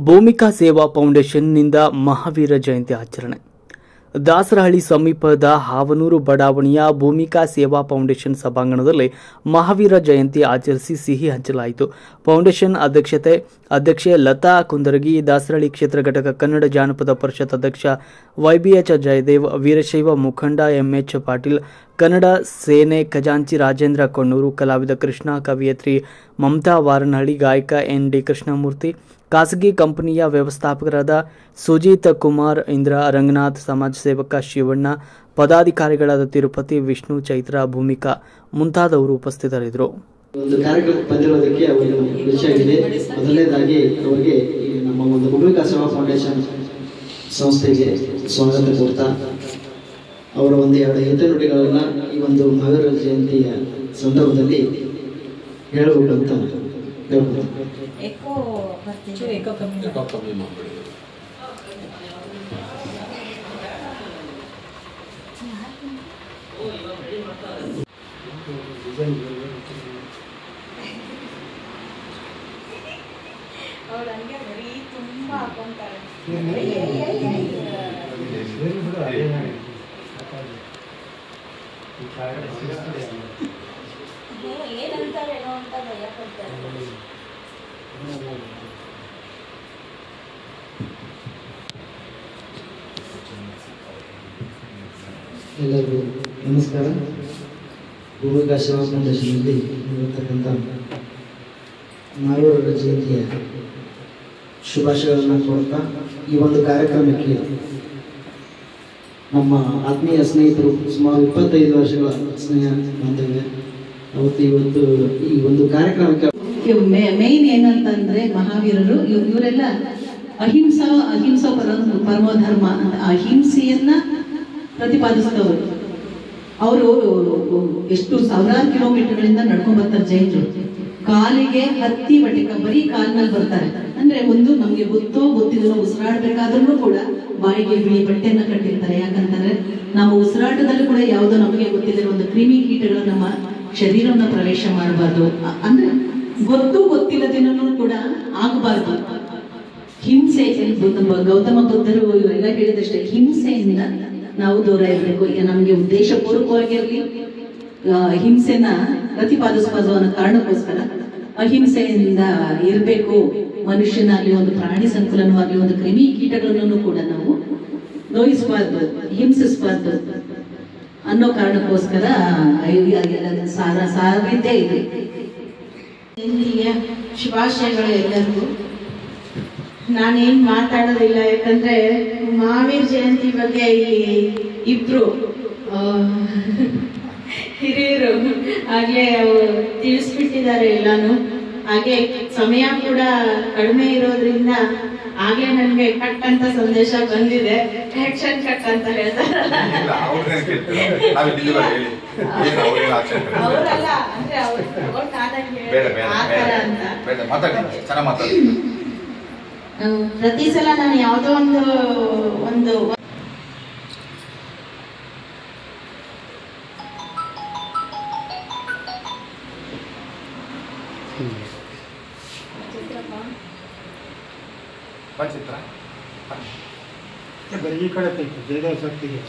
ಭೂಮಿಕಾ ಸೇವಾ ಫೌಂಡೇಶನ್ನಿಂದ ಮಹಾವೀರ ಜಯಂತಿ ಆಚರಣೆ. ದಾಸರಹಳ್ಳಿ ಸಮೀಪದ ಹಾವನೂರು ಬಡಾವಣೆಯ ಭೂಮಿಕಾ ಸೇವಾ ಫೌಂಡೇಶನ್ ಸಭಾಂಗಣದಲ್ಲಿ ಮಹಾವೀರ ಜಯಂತಿ ಆಚರಿಸಿ ಸಿಹಿ ಹಂಚಲಾಯಿತು. ಫೌಂಡೇಶನ್ ಅಧ್ಯಕ್ಷೆ ಲತಾ ಕುಂದರಗಿ, ದಾಸರಹಳ್ಳಿ ಕ್ಷೇತ್ರ ಘಟಕ ಕನ್ನಡ ಜಾನಪದ ಪರಿಷತ್ ಅಧ್ಯಕ್ಷ YBH ಜಯದೇವ್, ವೀರಶೈವ ಮುಖಂಡ MH ಪಾಟೀಲ್, ಕನ್ನಡ ಸೇನೆ ಖಜಾಂಚಿ ರಾಜೇಂದ್ರ ಕೊಣ್ಣೂರು, ಕಲಾವಿದ ಕೃಷ್ಣ, ಕವಿಯತ್ರಿ ಮಮತಾ ವಾರನಹಳ್ಳಿ, ಗಾಯಕ ND ಕೃಷ್ಣಮೂರ್ತಿ, ಖಾಸಗಿ ಕಂಪನಿಯ ವ್ಯವಸ್ಥಾಪಕರಾದ ಸುಜಿತ್ ಕುಮಾರ್, ಇಂದ್ರ, ರಂಗನಾಥ್, ಸಮಾಜ ಸೇವಕ ಶಿವಣ್ಣ, ಪದಾಧಿಕಾರಿಗಳಾದ ತಿರುಪತಿ, ವಿಷ್ಣು, ಚೈತ್ರ, ಭೂಮಿಕಾ ಮುಂತಾದವರು ಉಪಸ್ಥಿತರಿದ್ದರು. ಒಂದು ಕಾರ್ಯಕ್ರಮಕ್ಕೆ ಬಂದಿರೋದಕ್ಕೆ ಅವರಿಗೆ ಖುಷಿಯಾಗಿದೆ. ಮೊದಲನೇದಾಗಿ ಅವರಿಗೆ ನಮ್ಮ ಒಂದು ಭೂಮಿಕಾ ಸೇವಾ ಫೌಂಡೇಶನ್ ಸಂಸ್ಥೆಗೆ ಸ್ವಾಗತ ಕೋರ್ತಾ ಅವರ ಒಂದು ಎರಡು ಹಿತನುಡಿಗಳನ್ನ ಈ ಒಂದು ಮಹಾವೀರ ಜಯಂತಿಯ ಸಂದರ್ಭದಲ್ಲಿ ಹೇಳಬೇಕು ಅಂತ ಹೇಳ್ಬೋದು. ಎಲ್ಲರಿಗೂ ನಮಸ್ಕಾರ. ಭೂಮಿಕಾ ಸೇವಾ ಫೌಂಡೇಶನ್ನಲ್ಲಿ ಇರತಕ್ಕಂಥ ಮಹಾವೀರ ಜಯಂತಿಯ ಶುಭಾಶಯಗಳನ್ನು ಕೊಡ್ತಾ ಈ ಒಂದು ಕಾರ್ಯಕ್ರಮಕ್ಕೆ ನಮ್ಮ ಆತ್ಮೀಯ ಸ್ನೇಹಿತರು ಸುಮಾರು 25 ವರ್ಷಗಳ ಸ್ನೇಹ ಬಾಂಧವ್ಯ ಅವತ್ತು ಈ ಒಂದು ಕಾರ್ಯಕ್ರಮಕ್ಕೆ ಮೇನ್ ಏನಂತಂದ್ರೆ ಮಹಾವೀರರು ಇವರೆಲ್ಲ ಅಹಿಂಸಾ ಪರಮೋಧರ್ಮ ಅಂತ ಅಹಿಂಸೆಯನ್ನ ಪ್ರತಿಪಾದಿಸಿದವರು. ಅವರು ಎಷ್ಟು ಸಾವಿರಾರು ಕಿಲೋಮೀಟರ್ಗಳಿಂದ ನಡ್ಕೊಂಡ್ ಬರ್ತಾರೆ ಜೈನರು. ಕಾಲಿಗೆ ಹತ್ತಿ ಬಟ್ಟೆ ಬರೀ ಕಾಲ್ ಮೇಲೆ ಬರ್ತಾರೆ. ಅಂದ್ರೆ ಒಂದು ನಮ್ಗೆ ಗೊತ್ತಿದೋ ಉಸಿರಾಡ್ಬೇಕಾದ್ರೂ ಕೂಡ ಬಾಯಿಗೆ ಬಿಳಿ ಬಟ್ಟೆಯನ್ನ ಕಟ್ಟಿರ್ತಾರೆ. ಯಾಕಂತಂದ್ರೆ ನಾವು ಉಸಿರಾಟದಲ್ಲೂ ಕೂಡ ಯಾವುದೋ ನಮಗೆ ಗೊತ್ತಿರೋ ಒಂದು ಕ್ರಿಮಿ ಕೀಟಗಳು ನಮ್ಮ ಶರೀರವನ್ನ ಪ್ರವೇಶ ಮಾಡಬಾರ್ದು. ಅಂದ್ರೆ ಗೊತ್ತಿಲ್ಲದೇನೂ ಕೂಡ ಆಗಬಾರ್ದು. ಹಿಂಸೆ ಗೌತಮ ಬುದ್ಧರು ಇವರೆಲ್ಲ ಹೇಳಿದಷ್ಟೇ, ಹಿಂಸೆಯಿಂದ ನಾವು ದೂರ ಇರಬೇಕು. ಈಗ ನಮ್ಗೆ ಉದ್ದೇಶಪೂರ್ವಕವಾಗಿರ್ಲಿ ಹಿಂಸೆನ ಪ್ರತಿಪಾದಿಸಬಾರ್ದು ಅನ್ನೋ ಕಾರಣಕ್ಕೋಸ್ಕರ ಅಹಿಂಸೆಯಿಂದ ಇರಬೇಕು. ಮನುಷ್ಯನಾಗ್ಲಿ ಒಂದು ಪ್ರಾಣಿ ಸಂಕುಲನವಾಗ್ಲಿ ಒಂದು ಕ್ರಿಮಿ ಕೀಟಗಳನ್ನು ಕೂಡ ನಾವು ನೋಯಿಸಬಾರ್ದು, ಹಿಂಸಿಸಬಾರ್ದು ಅನ್ನೋ ಕಾರಣಕ್ಕೋಸ್ಕರ ಸಾರಿದ್ದೇ ಇದೆ. ಇಲ್ಲಿಯ ಶುಭಾಶಯಗಳು ಎಲ್ಲರಿಗೂ. ನಾನೇನ್ ಮಾತಾಡೋದಿಲ್ಲ, ಯಾಕಂದ್ರೆ ಮಹಾವೀರ ಜಯಂತಿ ಬಗ್ಗೆ ಇಲ್ಲಿ ಇಬ್ರು ಹಿರಿಯರು ಹಾಗೆ ತಿಳಿಸ್ಬಿಟ್ಟಿದ್ದಾರೆ ಎಲ್ಲಾನು. ಹಾಗೆ ಸಮಯ ಕೂಡ ಕಡಿಮೆ ಇರೋದ್ರಿಂದ ಹಾಗೆ ನನ್ಗೆ ಕಟ್ ಅಂತ ಸಂದೇಶ ಬಂದಿದೆ. ಆಕ್ಷನ್ ಕಟ್ ಅಂತ ಹೇಳ್ತಾರಲ್ಲ, ಅವರಲ್ಲ ಅಂದ್ರೆ ಅವ್ರ ಆತರ ಅಂತ. ಪ್ರತಿ ಸಲ ನಾನು ಯಾವುದೋ ಒಂದು ಈ ಕಡೆ ಜಯದೇವ್ ಸರ್ತಿಗೆ